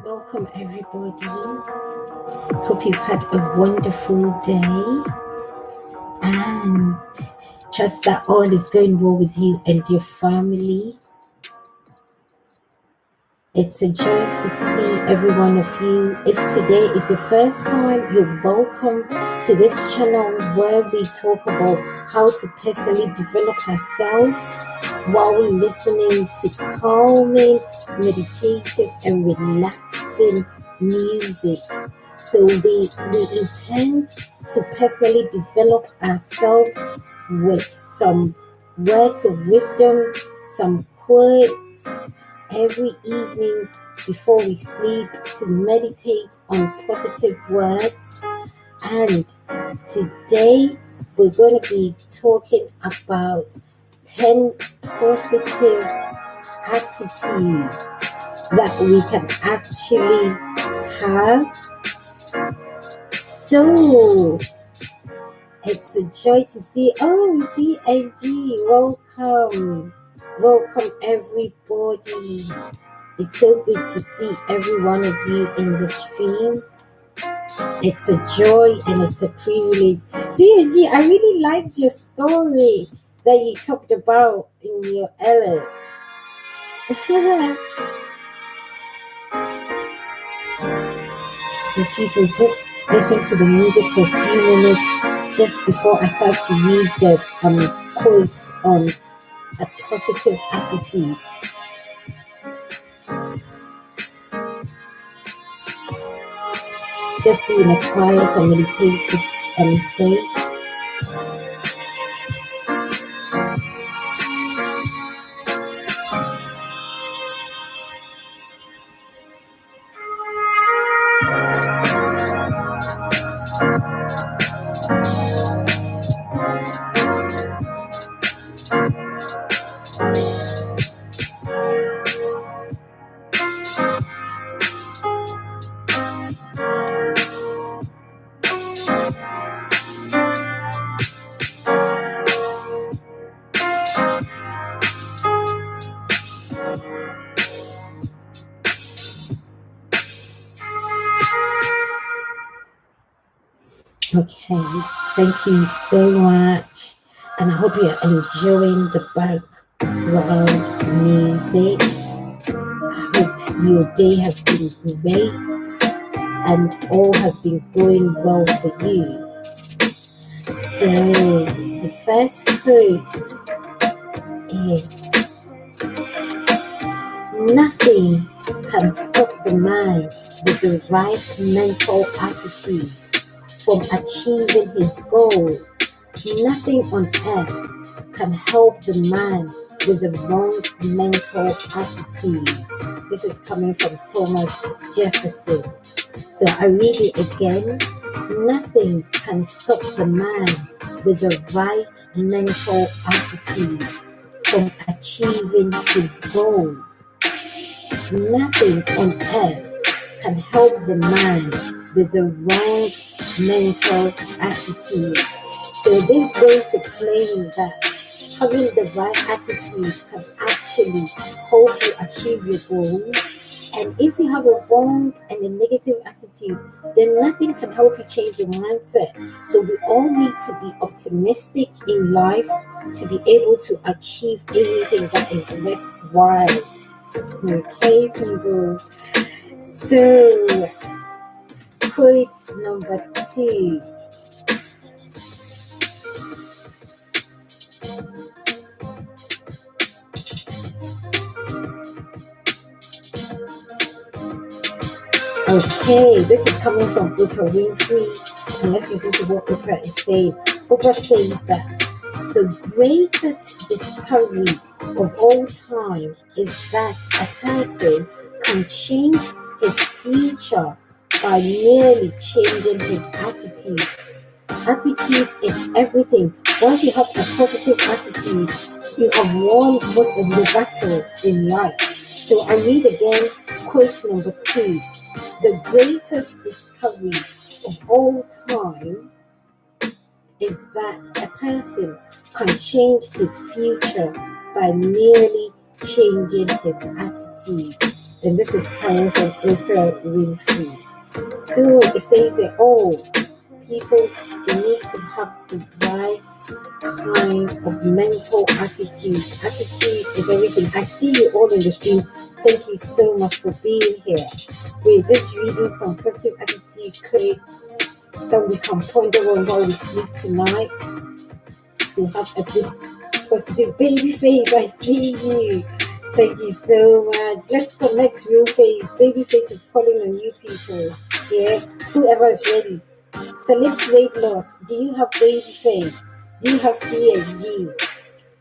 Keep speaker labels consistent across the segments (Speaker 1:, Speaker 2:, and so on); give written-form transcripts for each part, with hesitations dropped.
Speaker 1: Welcome, everybody. Hope you've had a wonderful day and trust that all is going well with you and your family. It's a joy to see every one of you. If today is your first time, you're welcome to this channel where we talk about how to personally develop ourselves while listening to calming, meditative, and relaxing music. So we intend to personally develop ourselves with some words of wisdom, some quotes every evening before we sleep to meditate on positive words. And today we're going to be talking about 10 positive attitudes that we can actually have. So it's a joy to see. Oh, we see AG. Welcome. Welcome, everybody. It's so good to see every one of you in the stream. It's a joy and it's a privilege. CNG, I really liked your story that you talked about in your Ellis. So if you could just listen to the music for a few minutes just before I start to read the quotes on a positive attitude. Just be in a quiet and meditative state. Okay, thank you so much. And I hope you're enjoying the background music. I hope your day has been great and all has been going well for you. So, the first quote is: nothing can stop the man with the right mental attitude from achieving his goal. Nothing on earth can help the man with the wrong mental attitude. This is coming from Thomas Jefferson. So I read it again. Nothing can stop the man with the right mental attitude from achieving his goal. Nothing on earth can help the man with the wrong mental attitude. So this goes to explain that having the right attitude can actually help you achieve your goals. And if you have a wrong and a negative attitude, then nothing can help you change your mindset. So we all need to be optimistic in life to be able to achieve anything that is worthwhile. Okay, people. So, quote number 2. Okay, this is coming from Oprah Winfrey, and let's listen to what Oprah is saying. Oprah says that the greatest discovery of all time is that a person can change his future by merely changing his attitude. Attitude is everything. Once you have a positive attitude, you have won most of your battle in life. So I read again, quote number 2. The greatest discovery of all time is that a person can change his future by merely changing his attitude. And this is coming from April Winfrey. So it says that, oh, people, they need to have the right kind of mental attitude. Attitude is everything. I see you all in the stream. Thank you so much for being here. We're just reading some positive attitude quotes that we can ponder on while we sleep tonight to have a good positive baby face. I see you. Thank you so much. Let's connect real face. Baby face is calling on you people. Yeah, whoever is ready. Celebs weight loss. Do you have baby face? Do you have CFG?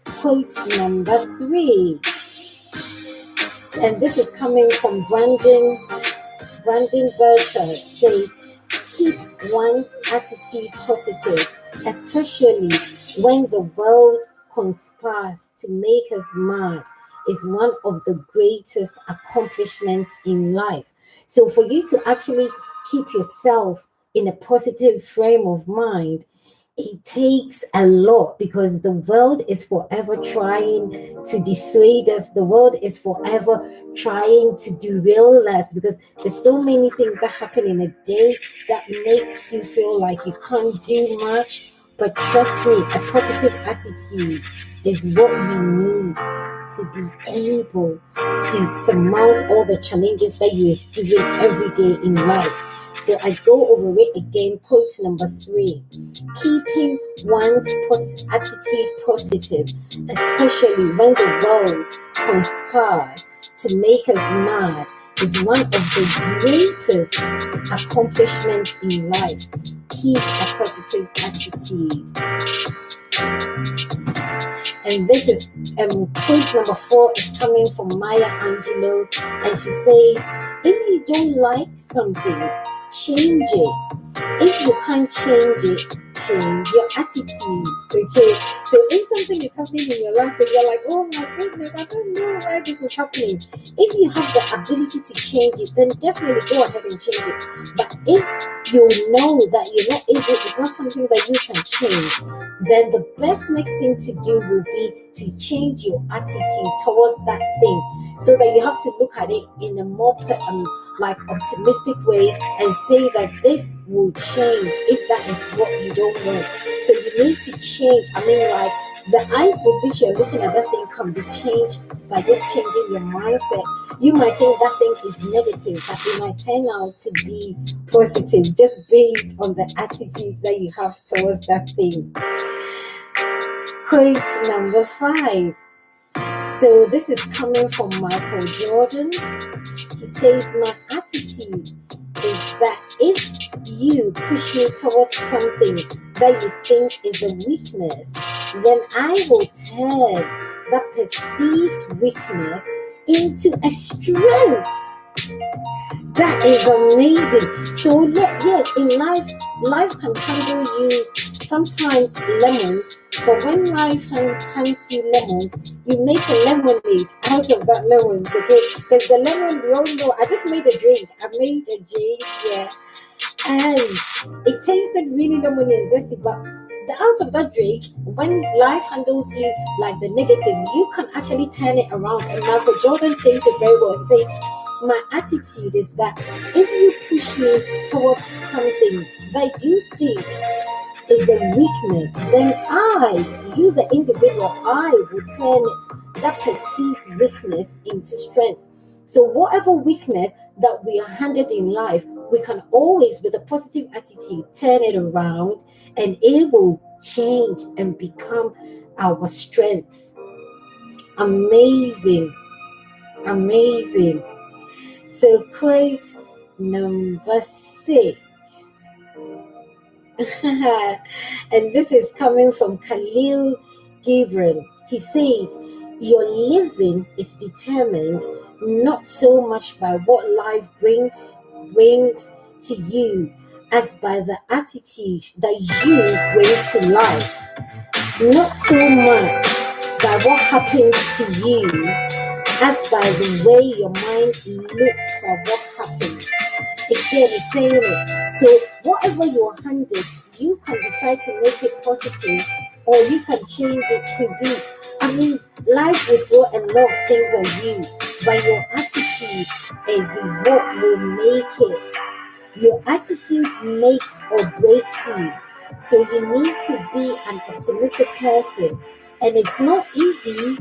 Speaker 1: Quote number 3. And this is coming from Brandon Burchard. Says, keep one's attitude positive, especially when the world conspires to make us mad, is one of the greatest accomplishments in life. So for you to actually keep yourself in a positive frame of mind, it takes a lot, because the world is forever trying to dissuade us. The world is forever trying to derail us, because there's so many things that happen in a day that makes you feel like you can't do much. But trust me, a positive attitude is what you need to be able to surmount all the challenges that you are given every day in life. So I go over it again. Quote number 3. Keeping one's attitude positive, especially when the world conspires to make us mad, is one of the greatest accomplishments in life. Keep a positive attitude. And this is quote number 4 is coming from Maya Angelou, and she says, if you don't like something, change it. If you can't change it, change your attitude. Okay, so if something is happening in your life and you're like, oh my goodness, I don't know why this is happening, if you have the ability to change it, then definitely go ahead and change it. But if you know that you're not able, it's not something that you can change, then the best next thing to do will be to change your attitude towards that thing, so that you have to look at it in a more like optimistic way and say that this will change if that is what you don't want. So you need to change. I mean, like, the eyes with which you're looking at that thing can be changed by just changing your mindset. You might think that thing is negative, but it might turn out to be positive just based on the attitude that you have towards that thing. Quote number 5. So this is coming from Michael Jordan. He says, my attitude is that if you push me towards something that you think is a weakness, then I will turn that perceived weakness into a strength. That is amazing. So yes, in life can handle you sometimes lemons, but when life hands you lemons, you make a lemonade out of that lemons, okay? Because the lemon, we all know, I just made a drink. Yeah. And it tasted really lemony and zesty, but out of that drink, when life handles you like the negatives, you can actually turn it around. And Michael Jordan says it very well. He says, my attitude is that if you push me towards something that you think is a weakness, then you the individual, I will turn that perceived weakness into strength. So whatever weakness that we are handed in life, we can always, with a positive attitude, turn it around, and it will change and become our strength. Amazing. So quote number 6. And this is coming from Khalil Gibran. He says, your living is determined not so much by what life brings to you as by the attitude that you bring to life. Not so much by what happens to you as by the way your mind looks at what happens. Again, it's saying it. So whatever you're handed, you can decide to make it positive, or you can change it to be. I mean, life will throw a lot of things at you, but your attitude is what will make it. Your attitude makes or breaks you. So you need to be an optimistic person. And it's not easy,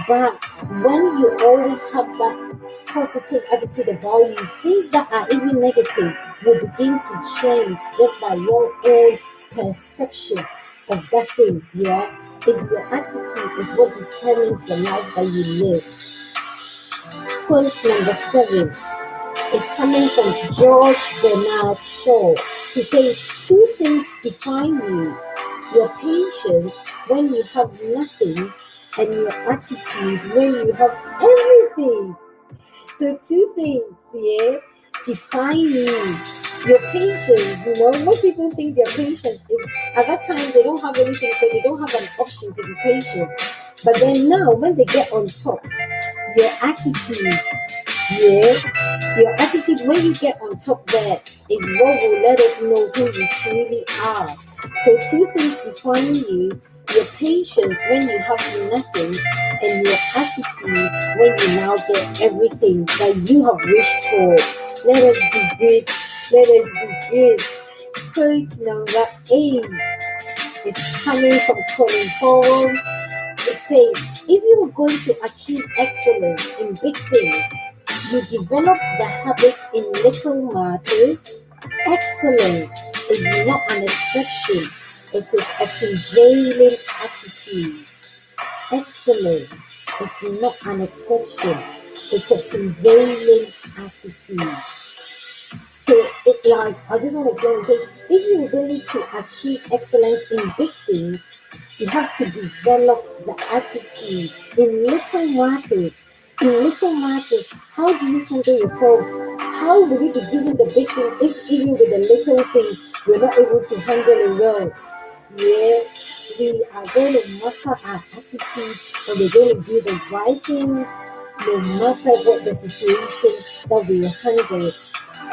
Speaker 1: but when you always have that positive attitude about you, things that are even negative will begin to change just by your own perception of that thing. Yeah, is your attitude is what determines the life that you live. Quote number 7 is coming from George Bernard Shaw. He says, two things define you: your patience when you have nothing, and your attitude when you have everything. So two things, yeah, define you. Your patience, most people think their patience is at that time they don't have anything, so they don't have an option to be patient. But then now, when they get on top, your attitude, yeah, your attitude when you get on top there is what will let us know who you truly are. So two things define you: your patience when you have nothing, and your attitude when you now get everything that you have wished for. Let us be good. Let us be good. Quote number 8 is coming from Colin Powell. It says, if you were going to achieve excellence in big things, you develop the habits in little matters. Excellence is not an exception, it is a prevailing attitude. Excellence is not an exception, it's a prevailing attitude. So, I just want to explain. It says, if you were going to achieve excellence in big things, you have to develop the attitude in little matters. In little matters, how do you handle yourself? How will you be given the big thing if even with the little things we're not able to handle it well? Yeah, we are going to master our attitude, and we're going to do the right things no matter what the situation that we handle.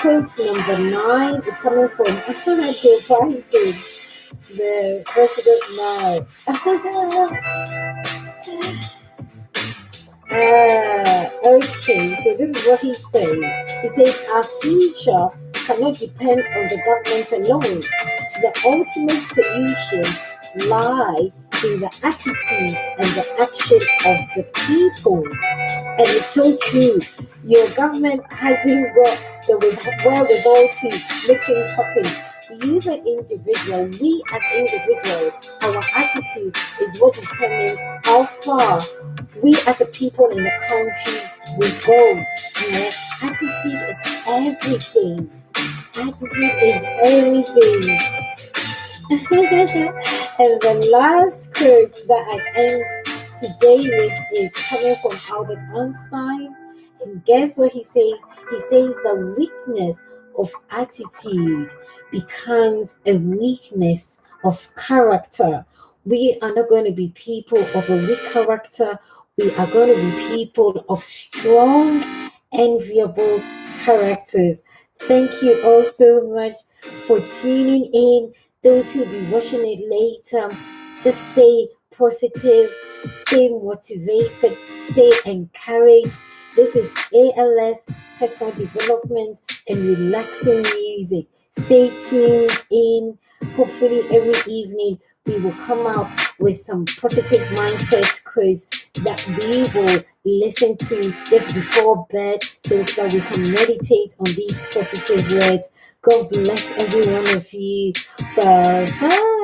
Speaker 1: Quote number 9 is coming from Joe Biden, the president now. Okay, so this is what he says. He says, our future cannot depend on the government alone. The ultimate solution lies in the attitudes and the action of the people. And it's so true. Your government hasn't got the wherewithal to make things happen. You, the individual, we as individuals, our attitude is what determines how far we as a people in the country will go. Attitude is everything. Attitude is everything. And the last quote that I end today with is coming from Albert Einstein. And guess what he says? He says the weakness of attitude becomes a weakness of character. We are not going to be people of a weak character. We are going to be people of strong, enviable characters. Thank you all so much for tuning in. Those who will be watching it later, just stay positive, stay motivated, stay encouraged. This is ALS, Personal Development and Relaxing Music. Stay tuned in. Hopefully every evening we will come out with some positive mindset quotes that we will listen to just before bed so that we can meditate on these positive words. God bless every one of you. Bye-bye.